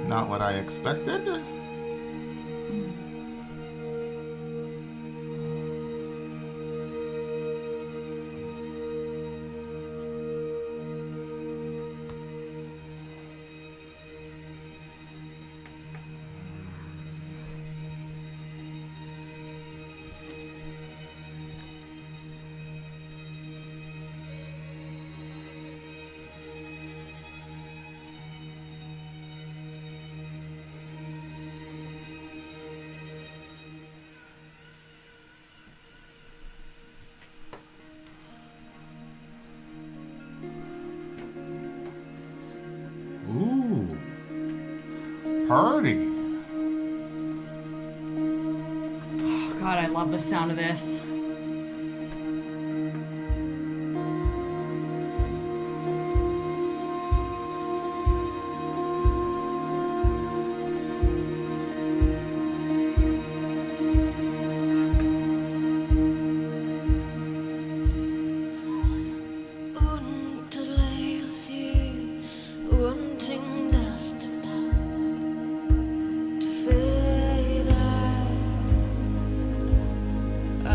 Not what I expected. Ooh. Party. Oh, God, I love the sound of this. I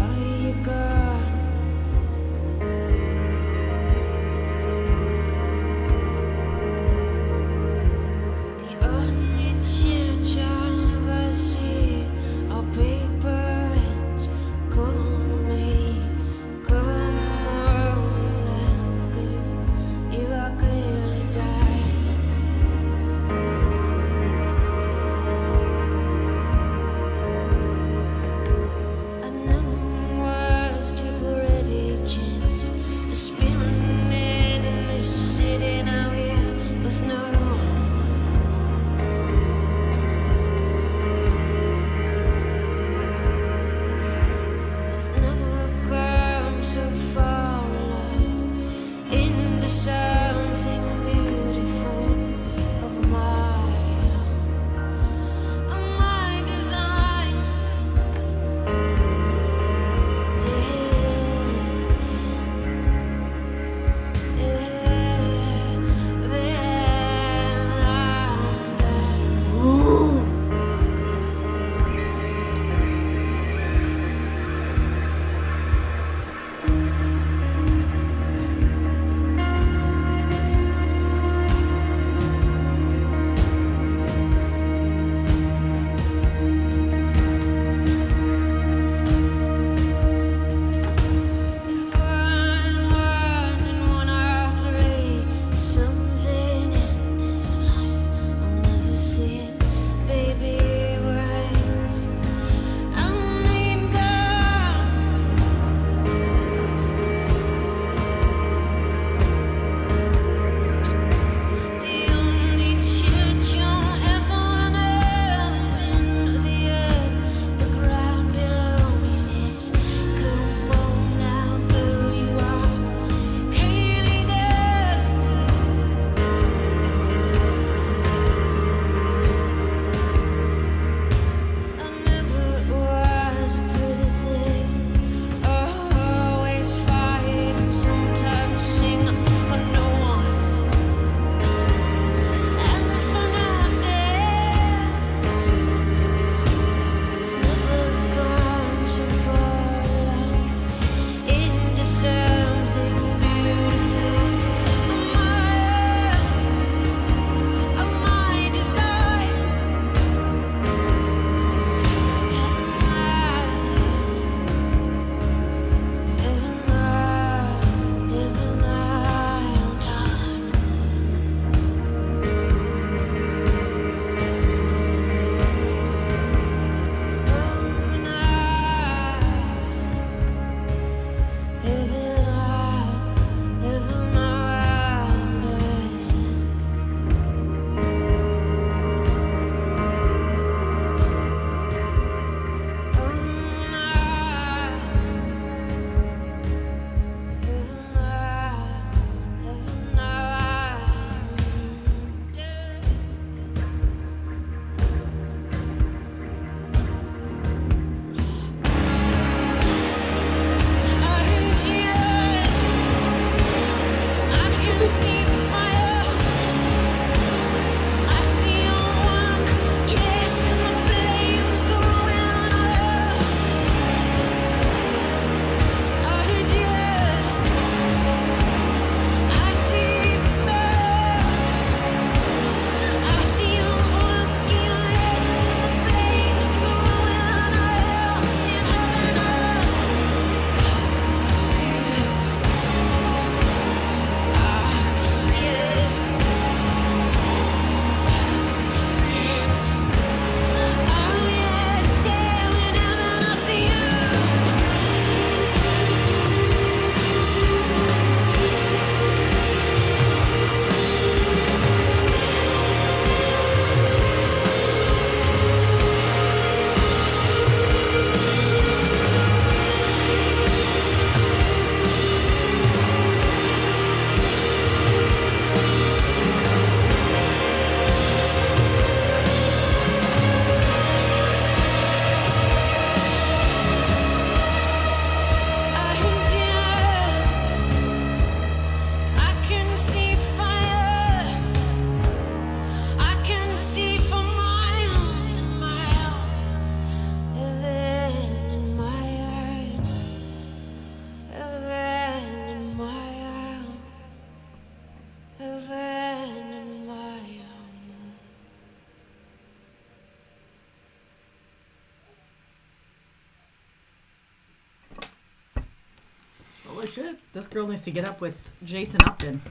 shit. This girl needs to get up with Jason Upton.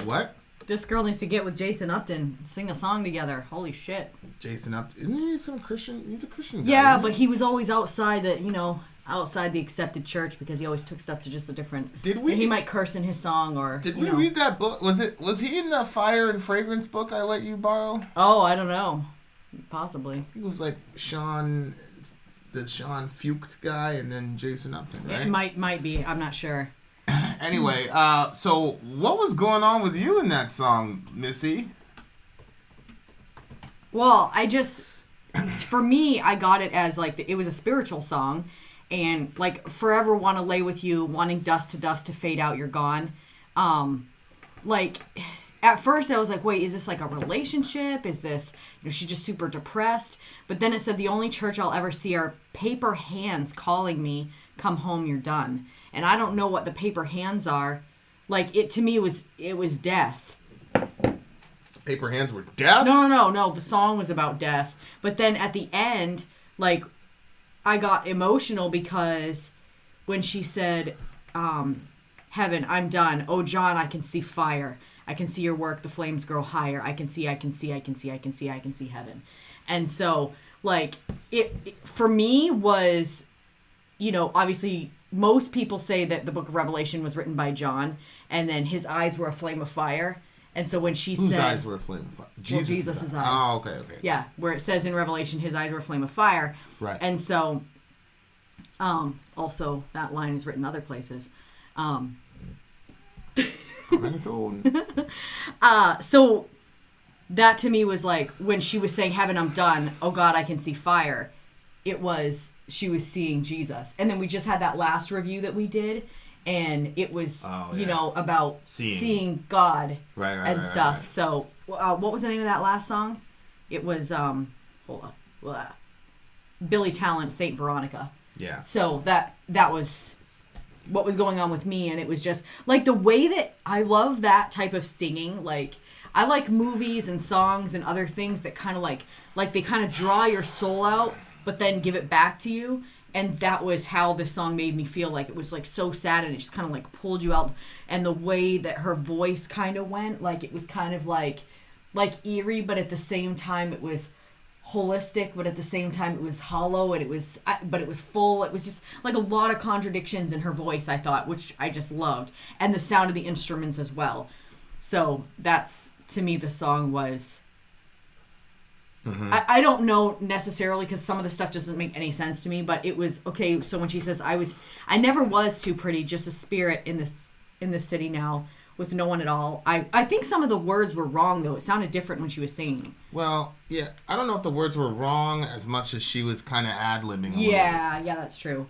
What? This girl needs to get with Jason Upton, sing a song together. Holy shit. Jason Upton, isn't he some Christian? He's a Christian guy. Yeah, but he was always outside outside the accepted church because he always took stuff to just a different. Did we? He might curse in his song or. Did we read that book? Was he in the Fire and Fragrance book I let you borrow? Oh, I don't know. Possibly. I think it was like Sean Fuchs guy, and then Jason Upton, right? It might be. I'm not sure. Anyway, so what was going on with you in that song, Missy? Well, for me, I got it as like it was a spiritual song, and like forever want to lay with you, wanting dust to fade out, you're gone. Like at first I was like, wait, is this like a relationship? Is this she's just super depressed? But then it said the only church I'll ever see are paper hands calling me, come home, you're done. And I don't know what the paper hands are. Like it to me it was death. Paper hands were death? No. The song was about death. But then at the end, like, I got emotional because when she said, heaven, I'm done. Oh, John, I can see fire. I can see your work. The flames grow higher. I can see heaven. And so, like, it for me was, obviously most people say that the book of Revelation was written by John and then his eyes were a flame of fire. And so when she Whose said... eyes were a flame of fire? Jesus' eyes. Oh, okay. Yeah, where it says in Revelation, his eyes were a flame of fire. Right. And so, also, that line is written other places. So, that to me was like, when she was saying, heaven, I'm done. Oh, God, I can see fire. She was seeing Jesus. And then we just had that last review that we did. And it was, about seeing God and stuff. Right. So, what was the name of that last song? It was, Billy Talent, Saint Veronica. Yeah. So, that was what was going on with me. And it was just, like, the way that I love that type of singing. Like, I like movies and songs and other things that kind of, like they kind of draw your soul out, but then give it back to you. And that was how this song made me feel. Like it was like so sad and it just kind of like pulled you out. And the way that her voice kind of went, like it was kind of like eerie, but at the same time it was holistic, but at the same time it was hollow and it was full. It was just like a lot of contradictions in her voice, I thought, which I just loved. And the sound of the instruments as well. So that's, to me, the song was... Mm-hmm. I don't know necessarily because some of the stuff doesn't make any sense to me, but it was okay. So when she says I never was too pretty, just a spirit in this city now with no one at all. I think some of the words were wrong though. It sounded different when she was singing. Well, yeah, I don't know if the words were wrong as much as she was kind of ad-libbing. Yeah, that's true.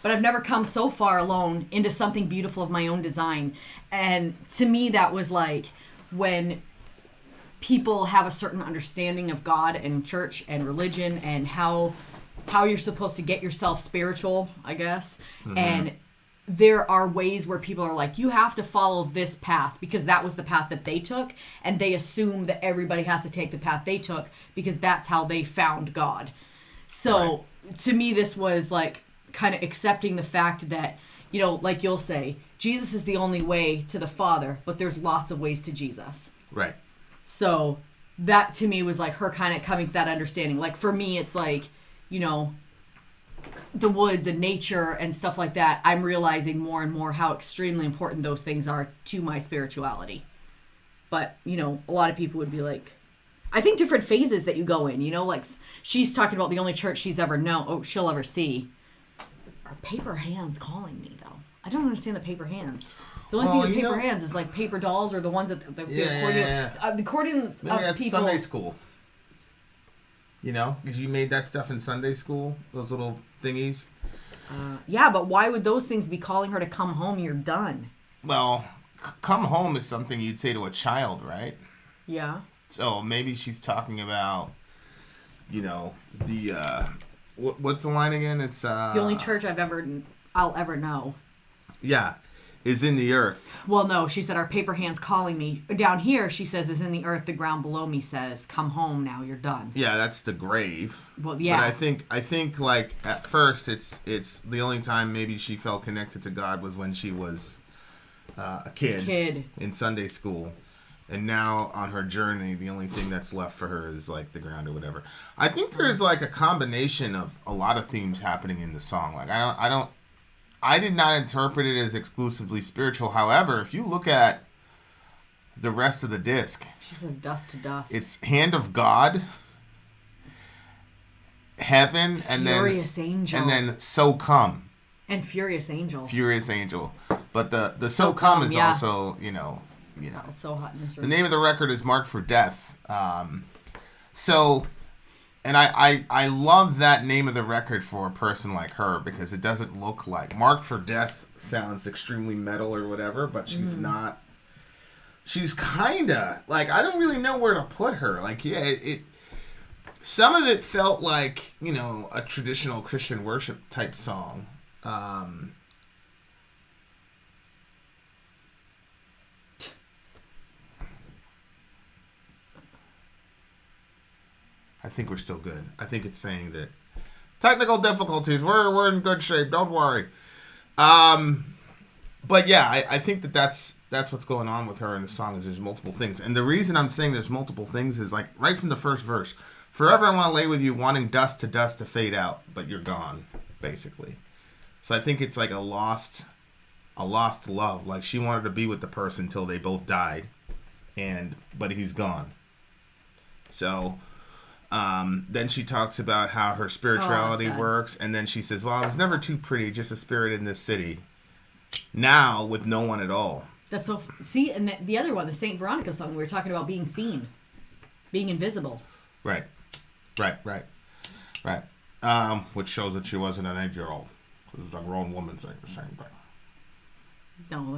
But I've never come so far alone into something beautiful of my own design, and to me that was like when people have a certain understanding of God and church and religion and how you're supposed to get yourself spiritual, I guess. Mm-hmm. And there are ways where people are like, you have to follow this path because that was the path that they took. And they assume that everybody has to take the path they took because that's how they found God. So to me, this was like kind of accepting the fact that, like you'll say, Jesus is the only way to the Father, but there's lots of ways to Jesus. Right. So that to me was like her kind of coming to that understanding. Like for me, it's like, the woods and nature and stuff like that. I'm realizing more and more how extremely important those things are to my spirituality. But, a lot of people would be like, I think different phases that you go in, like she's talking about the only church she'll ever see are paper hands calling me though. I don't understand the paper hands. The only thing with paper hands is like paper dolls or the ones that the accordion Maybe that's people. Sunday school. Because you made that stuff in Sunday school, those little thingies. Yeah, but why would those things be calling her to come home? You're done. Well, come home is something you'd say to a child, right? Yeah. So maybe she's talking about, the what's the line again? It's the only church I'll ever know. Yeah. is in the earth. Well, no, she said, our paper hand's calling me. Down here, she says, is in the earth. The ground below me says, come home now, you're done. Yeah, that's the grave. Well, yeah. But I think like at first, it's the only time maybe she felt connected to God was when she was a kid in Sunday school. And now on her journey, the only thing that's left for her is like the ground or whatever. I think there's like a combination of a lot of themes happening in the song. Like I did not interpret it as exclusively spiritual. However, if you look at the rest of the disc, she says dust to dust. It's hand of God, heaven, and furious angel, and then so come. And furious angel. Furious angel. But the so come is also, you know. Oh, it's so hot in this room. The name of the record is Marked for Death. And I love that name of the record for a person like her because it doesn't look like Marked for Death sounds extremely metal or whatever, but she's not. She's kind of like, I don't really know where to put her. Like, yeah, some of it felt like, you know, a traditional Christian worship type song. I think we're still good. I think it's saying that technical difficulties, we're in good shape. Don't worry. But yeah, I think that's what's going on with her in the song is there's multiple things. And the reason I'm saying there's multiple things is like right from the first verse. Forever I want to lay with you, wanting dust to fade out, but you're gone, basically. So I think it's like a lost love. Like she wanted to be with the person until they both died, but he's gone. So then she talks about how her spirituality works, and then she says, well, I was never too pretty, just a spirit in this city. Now, with no one at all. That's so... See, and the other one, the St. Veronica song, we were talking about being seen. Being invisible. Right. Which shows that she wasn't an 8-year-old. Because it's a grown woman saying the same thing. No,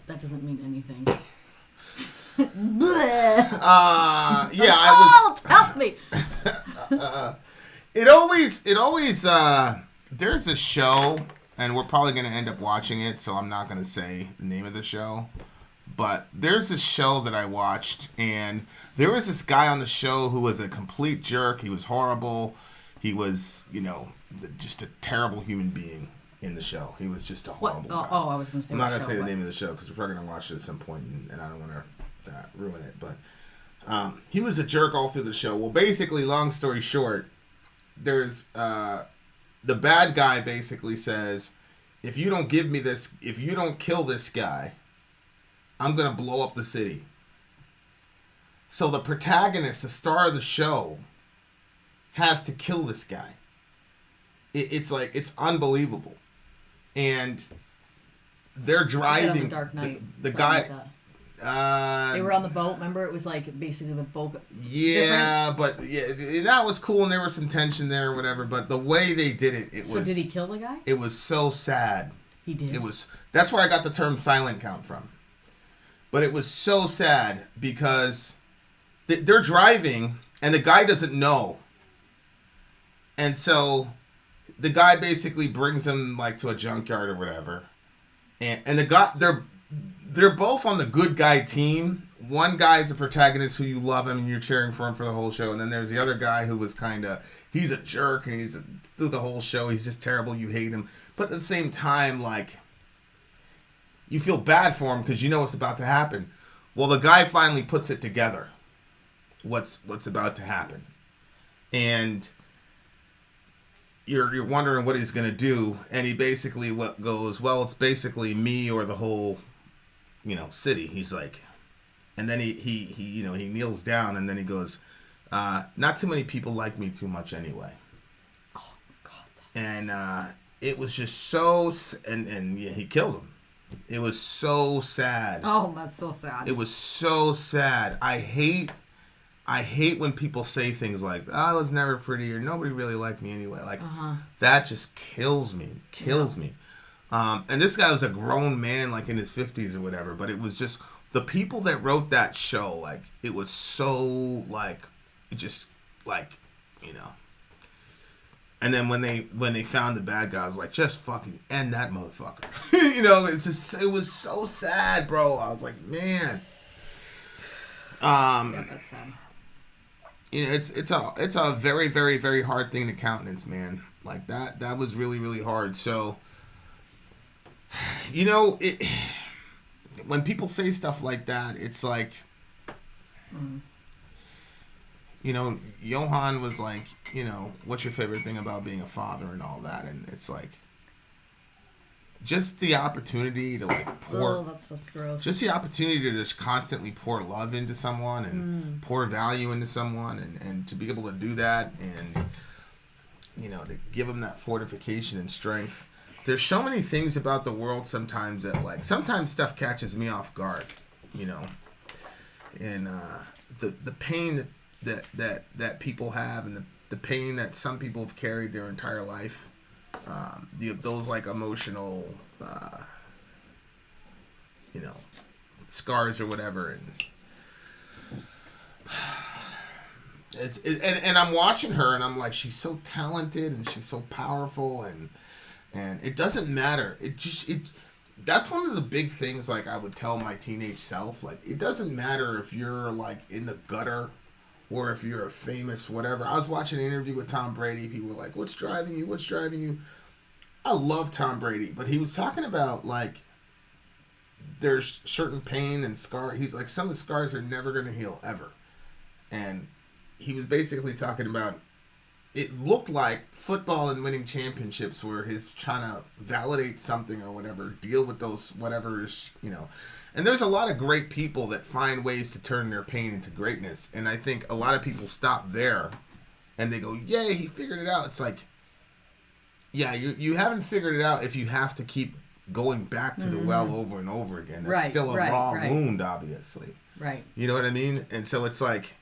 that doesn't mean anything. Help me. It always there's a show, and we're probably going to end up watching it, so I'm not going to say the name of the show, but there's this show that I watched, and there was this guy on the show who was a complete jerk. He was horrible. He was, you know, just a terrible human being in the show. He was just a horrible guy. Oh, I was going to say I'm not going to say the name of the show because we're probably going to watch it at some point, and I don't want to ruin it, but he was a jerk all through the show. Well, basically, long story short, there's the bad guy basically says, if you don't kill this guy, I'm gonna blow up the city. So the protagonist, the star of the show, has to kill this guy. It's unbelievable, and they're driving. Dark Knight. The guy. They were on the boat. Remember, it was like basically the boat. Yeah, different? But yeah, that was cool, and there was some tension there or whatever. But the way they did it, So did he kill the guy? It was so sad. He did. That's where I got the term silent count from. But it was so sad because they're driving, and the guy doesn't know, and so the guy basically brings him like to a junkyard or whatever, and the guy they're both on the good guy team. One guy's a protagonist who you love him and you're cheering for him for the whole show. And then there's the other guy who was he's a jerk and through the whole show, he's just terrible. You hate him. But at the same time, like, you feel bad for him because you know what's about to happen. Well, the guy finally puts it together. What's about to happen. And you're wondering what he's going to do. And he basically goes, well, it's basically me or the whole, you know, city. He's like, and then he you know, he kneels down and then he goes, not too many people like me too much anyway. Oh God. And it was just so, and yeah, he killed him. It was so sad. Oh, that's so sad. It was so sad. I hate when people say things like, oh, I was never pretty or nobody really liked me anyway. Like, that just kills me. Me. And this guy was a grown man, like in his 50s or whatever, but it was just the people that wrote that show, like, it was so, like, just, like, you know, And then when they found the bad guy, I was like, just fucking end that motherfucker. You know, it was so sad, bro. I was like, man. Yeah, that's sad. You know, it's a very, very, very hard thing to countenance, man. Like that was really, really hard. So, you know, when people say stuff like that, it's like, you know, Johan was like, you know, what's your favorite thing about being a father and all that? And it's like, just the opportunity to like pour, that's so gross. just the opportunity to just constantly pour love into someone and pour value into someone and to be able to do that and, you know, to give them that fortification and strength. There's so many things about the world sometimes that like, sometimes stuff catches me off guard, you know, and the pain that people have and the pain that some people have carried their entire life. Those like emotional, you know, scars or whatever, and I'm watching her, and I'm like, she's so talented and she's so powerful, and it doesn't matter. That's one of the big things. Like I would tell my teenage self, like it doesn't matter if you're like in the gutter. Or if you're a famous whatever. I was watching an interview with Tom Brady. People were like, what's driving you? What's driving you? I love Tom Brady. But he was talking about, like, there's certain pain and scar. He's like, some of the scars are never going to heal, ever. And he was basically talking about, it looked like football and winning championships where he's trying to validate something or whatever, deal with those whatever is, you know. And there's a lot of great people that find ways to turn their pain into greatness. And I think a lot of people stop there and they go, yay, he figured it out. It's like, yeah, you haven't figured it out if you have to keep going back to the well over and over again. That's still a raw wound, obviously. Right. You know what I mean? And so it's like,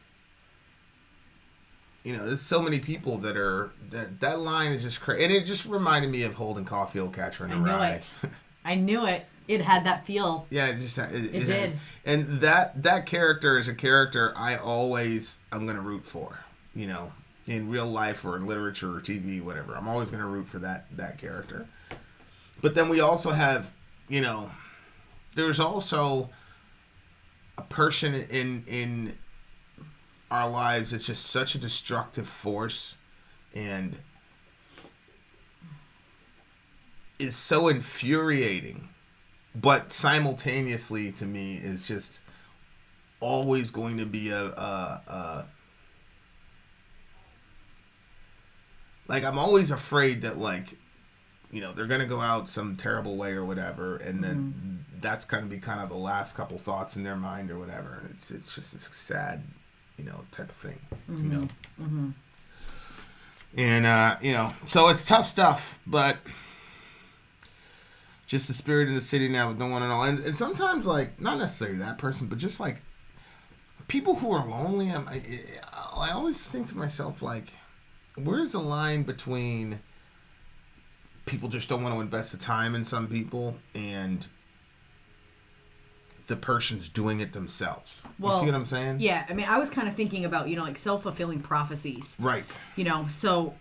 you know, there's so many people that are, that line is just crazy. And it just reminded me of Holden Caulfield, Catcher in the Rye. I knew it. It had that feel. Yeah, it did. Has. And that character is a character I'm going to root for, you know, in real life or in literature or TV, whatever. I'm always going to root for that character. But then we also have, you know, there's also a person in our lives that's just such a destructive force and is so infuriating. But simultaneously, to me, is just always going to be like, I'm always afraid that, like, you know, they're going to go out some terrible way or whatever, and then that's going to be kind of the last couple thoughts in their mind or whatever, and it's just this sad, you know, type of thing, you know. And, you know, so it's tough stuff, but just the spirit in the city now with no one at all. And sometimes, like, not necessarily that person, but just, like, people who are lonely, I always think to myself, like, where's the line between people just don't want to invest the time in some people and the person's doing it themselves? You see what I'm saying? Yeah. I mean, I was kind of thinking about, you know, like self-fulfilling prophecies. Right. You know, so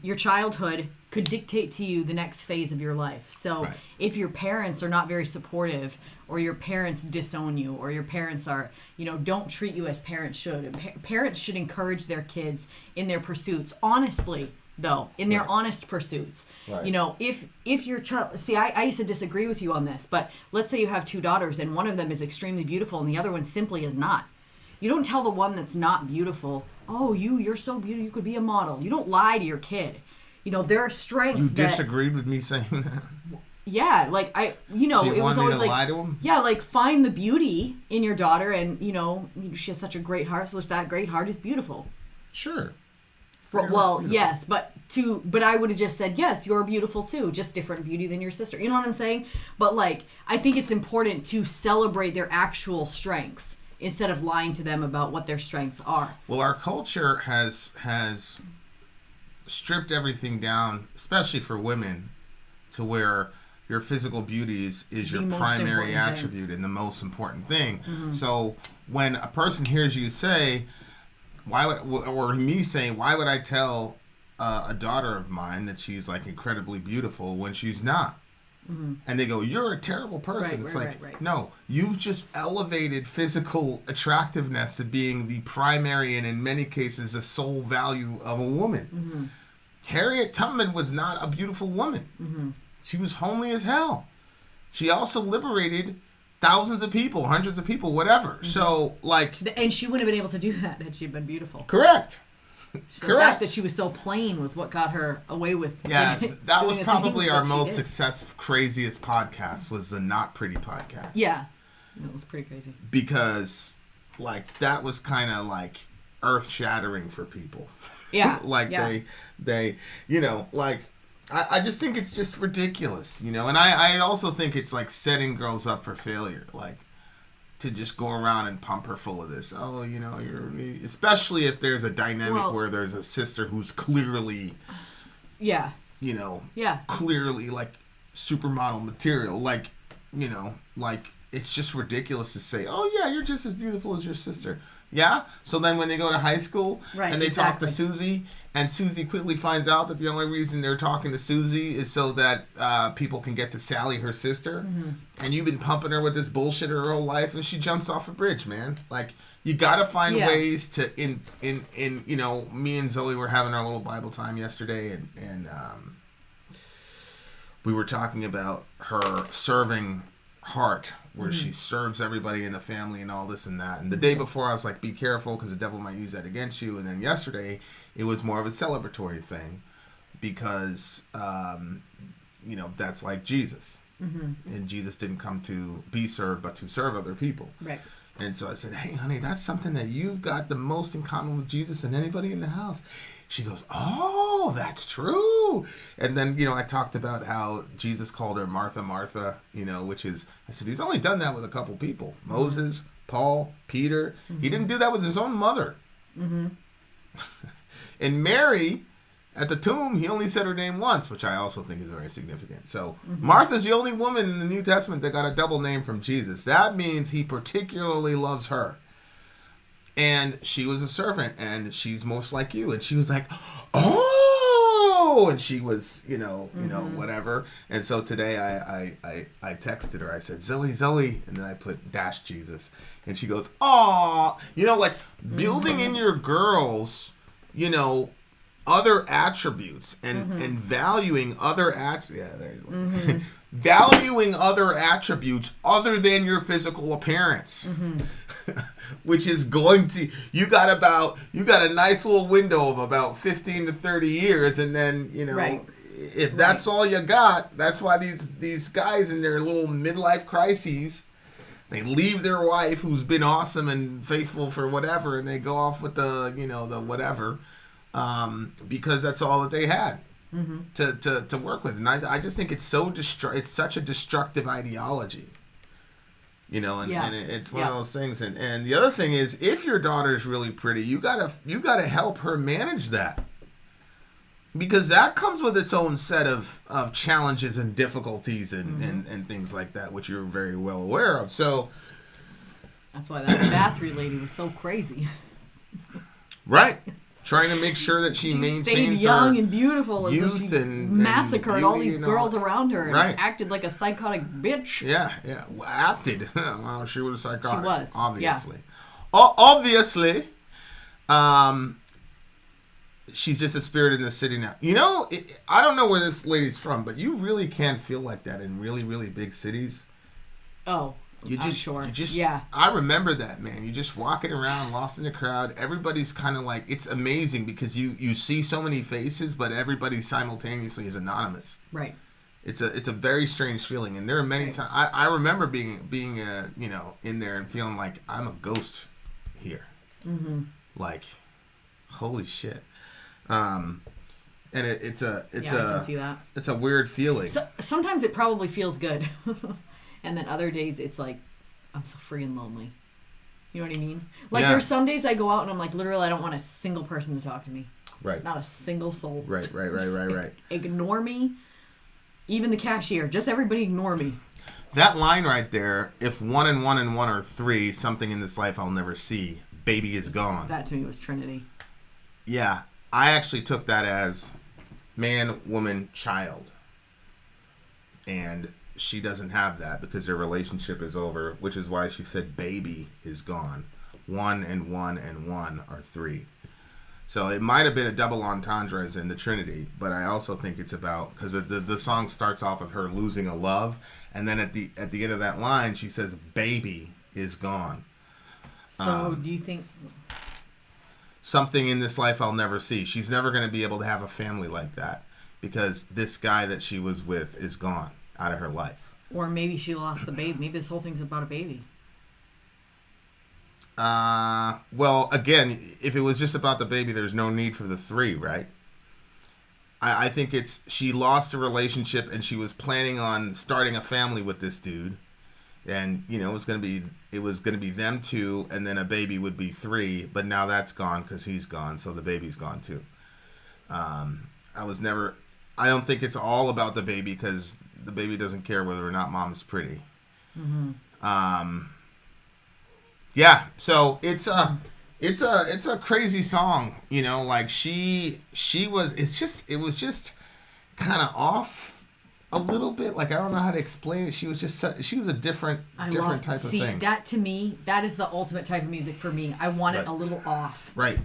your childhood could dictate to you the next phase of your life. So if your parents are not very supportive, or your parents disown you, or your parents are, you know, don't treat you as parents should. And parents should encourage their kids in their pursuits, honestly, though, in their honest pursuits. You know, if your child, see, I used to disagree with you on this, but let's say you have two daughters and one of them is extremely beautiful and the other one simply is not. You don't tell the one that's not beautiful, oh, you're so beautiful, you could be a model. You don't lie to your kid. You know, there are strengths. You disagreed with me saying that? Yeah, like it was always like, lie to him? Yeah, like find the beauty in your daughter, and you know she has such a great heart, so that great heart is beautiful. Sure. Well, yes, but I would have just said, yes, you're beautiful too, just different beauty than your sister. You know what I'm saying? But like, I think it's important to celebrate their actual strengths instead of lying to them about what their strengths are. Well, our culture has stripped everything down, especially for women, to where your physical beauty is your primary attribute and the most important thing. So when a person hears you say, why would I tell a daughter of mine that she's like incredibly beautiful when she's not. And they go, you're a terrible person. It's like, no, you've just elevated physical attractiveness to being the primary and in many cases the sole value of a woman. Harriet Tubman was not a beautiful woman. She was homely as hell. She also liberated thousands of people, hundreds of people, whatever. So, like... And she wouldn't have been able to do that had she been beautiful. Correct. The fact that she was so plain was what got her away with... Yeah, that was probably our most successful, craziest podcast, was the Not Pretty podcast. Yeah. It was pretty crazy. Because, like, that was kind of, like, earth-shattering for people. Yeah. Like, they, you know, like... I just think it's just ridiculous, you know? And I also think it's, like, setting girls up for failure. Like, to just go around and pump her full of this. Oh, you know, especially if there's a dynamic where there's a sister who's clearly, you know, clearly like supermodel material. Like, you know, like it's just ridiculous to say, oh yeah, you're just as beautiful as your sister. Yeah. So then when they go to high school and they talk to Susie, and Susie quickly finds out that the only reason they're talking to Susie is so that people can get to Sally, her sister. And you've been pumping her with this bullshit her whole life, and she jumps off a bridge, man. Like, you got to find ways to, in you know, me and Zoe were having our little Bible time yesterday, and we were talking about her serving heart, where she serves everybody in the family and all this and that. And the day before, I was like, be careful, because the devil might use that against you. And then yesterday, it was more of a celebratory thing, because, you know, that's like Jesus. And Jesus didn't come to be served, but to serve other people. Right. And so I said, hey, honey, that's something that you've got the most in common with Jesus than anybody in the house. She goes, oh, that's true. And then, you know, I talked about how Jesus called her Martha, Martha, you know, which is, I said, he's only done that with a couple people. Moses, Paul, Peter. He didn't do that with his own mother. And Mary, at the tomb, he only said her name once, which I also think is very significant. So Martha's the only woman in the New Testament that got a double name from Jesus. That means he particularly loves her. And she was a servant, and she's most like you. And she was like, oh, and she was, you know, whatever. And so today I texted her. I said, Zoe, and then I put dash Jesus. And she goes, aw, you know, like building in your girls, you know, other attributes and valuing other valuing other attributes other than your physical appearance. Which is going to, you got a nice little window of about 15 to 30 years, and then, you know, if that's all you got, that's why these guys in their little midlife crises, they leave their wife who's been awesome and faithful for whatever, and they go off with the, you know, the whatever, because that's all that they had to work with. And I just think it's such a destructive ideology. You know, and it's one of those things. And the other thing is, if your daughter's really pretty, you gotta help her manage that. Because that comes with its own set of challenges and difficulties and things like that, which you're very well aware of. So that's why that Bathory lady was so crazy. Right. Trying to make sure that she maintains stayed young her and beautiful, youth as she and massacred all these girls around her and right. acted like a psychotic bitch. Yeah. Well, acted. Well, she was psychotic. She was, obviously. Obviously, she's just a spirit in the city now. You know, I don't know where this lady's from, but you really can feel like that in really, really big cities. Oh. I'm sure. I remember that, man. You're just walking around, lost in the crowd. Everybody's kind of like, it's amazing because you see so many faces, but everybody simultaneously is anonymous. Right. It's a very strange feeling, and there are many times I remember being you know, in there and feeling like I'm a ghost here. Like, holy shit. And it's I can see that. It's a weird feeling. So, sometimes it probably feels good. And then other days it's like, I'm so freaking lonely. You know what I mean? Like there's some days I go out and I'm like, literally, I don't want a single person to talk to me. Right. Not a single soul. Right. Ignore me. Even the cashier. Just everybody ignore me. That line right there, if 1 and 1 and 1 are 3, something in this life I'll never see, baby is gone. That to me was Trinity. Yeah. I actually took that as man, woman, child. And she doesn't have that because their relationship is over, which is why she said baby is gone. 1 and 1 and 1 are 3. So it might have been a double entendre as in the Trinity, but I also think it's about, because the song starts off with her losing a love, and then at the end of that line she says baby is gone. So do you think something in this life I'll never see? She's never going to be able to have a family like that because this guy that she was with is gone out of her life. Or maybe she lost the baby. Maybe this whole thing's about a baby. Well, again, if it was just about the baby, there's no need for the 3, right? I think it's she lost a relationship and she was planning on starting a family with this dude, and you know it was gonna be them 2, and then a baby would be 3. But now that's gone because he's gone, so the baby's gone too. I don't think it's all about the baby because the baby doesn't care whether or not mom is pretty. Mm-hmm. Yeah, so it's a crazy song, you know. Like it was just kind of off a little bit. Like I don't know how to explain it. She was a different type of thing. See, that to me, that is the ultimate type of music for me. I want it a little off. Right.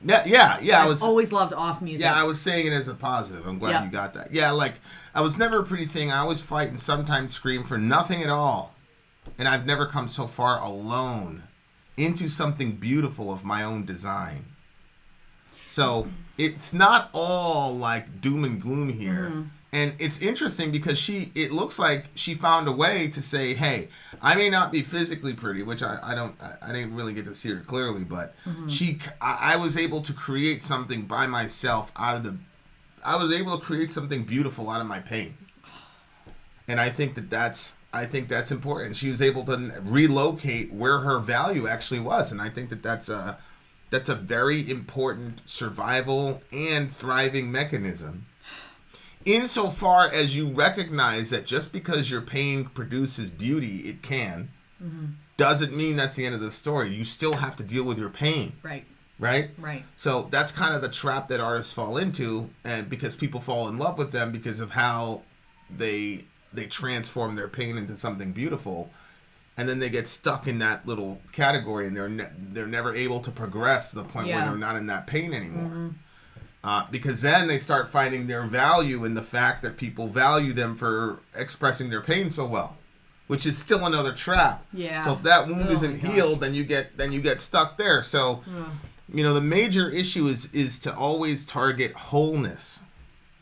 Yeah. I've always loved off music. Yeah, I was saying it as a positive. I'm glad you got that. Yeah, like I was never a pretty thing. I always fight and sometimes scream for nothing at all. And I've never come so far alone into something beautiful of my own design. So it's not all like doom and gloom here. Mm-hmm. And it's interesting because it looks like she found a way to say, hey, I may not be physically pretty, which I didn't really get to see her clearly, but I was able to create something by myself I was able to create something beautiful out of my pain. And I think that's important. She was able to relocate where her value actually was, and I think that's a very important survival and thriving mechanism. Insofar as you recognize that just because your pain produces beauty, it can, doesn't mean that's the end of the story. You still have to deal with your pain. Right? So that's kind of the trap that artists fall into, and because people fall in love with them because of how they transform their pain into something beautiful, and then they get stuck in that little category, and they're never able to progress to the point where they're not in that pain anymore. Because then they start finding their value in the fact that people value them for expressing their pain so well, which is still another trap. Yeah. So if that wound isn't healed, then you get stuck there. So, you know, the major issue is to always target wholeness.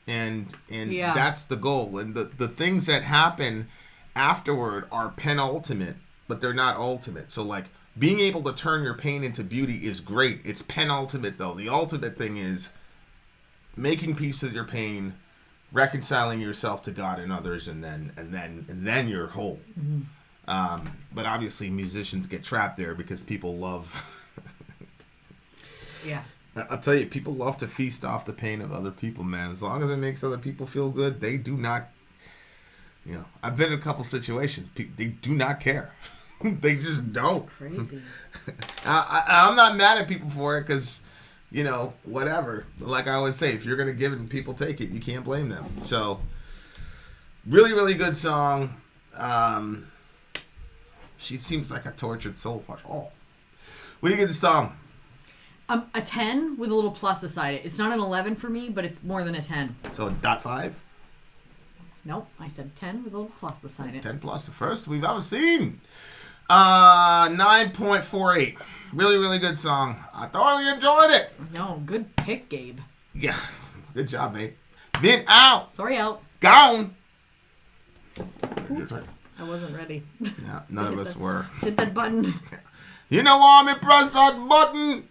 And that's the goal. And the things that happen afterward are penultimate, but they're not ultimate. So like being able to turn your pain into beauty is great. It's penultimate though. The ultimate thing is making peace with your pain, reconciling yourself to God and others, and then you're whole. But obviously musicians get trapped there because people love I'll tell you, people love to feast off the pain of other people, man. As long as it makes other people feel good, they do not, you know, I've been in a couple situations. They do not care. They just don't. So crazy. I'm not mad at people for it because, you know, whatever. Like I always say, if you're going to give it and people take it, you can't blame them. So, really, really good song. She seems like a tortured soul. Oh. What do you give the song? A 10 with a little plus beside it. It's not an 11 for me, but it's more than a 10. So .5? Nope, I said 10 with a little plus beside it. 10 plus, the first we've ever seen. 9.48. Really, really good song. I thoroughly enjoyed it. No, good pick, Gabe. Yeah, good job, mate. Vin out. Sorry, out. Gone. Oops, I wasn't ready. Yeah, none of us were. Hit that button. You know why me press that button?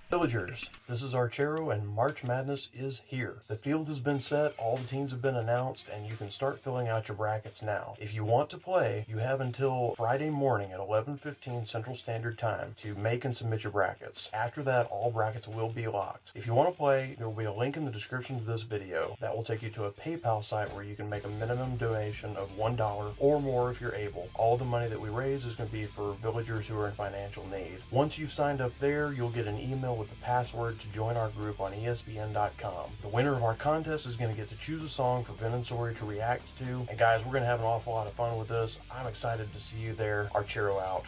Villagers, this is Archero and March Madness is here. The field has been set, all the teams have been announced, and you can start filling out your brackets now. If you want to play, you have until Friday morning at 11:15 Central Standard Time to make and submit your brackets. After that, all brackets will be locked. If you want to play, there will be a link in the description to this video that will take you to a PayPal site where you can make a minimum donation of $1 or more if you're able. All the money that we raise is going to be for villagers who are in financial need. Once you've signed up there, you'll get an email with the password to join our group on ESPN.com. The winner of our contest is going to get to choose a song for Vin and Sori to react to. And guys, we're going to have an awful lot of fun with this. I'm excited to see you there. Archero out.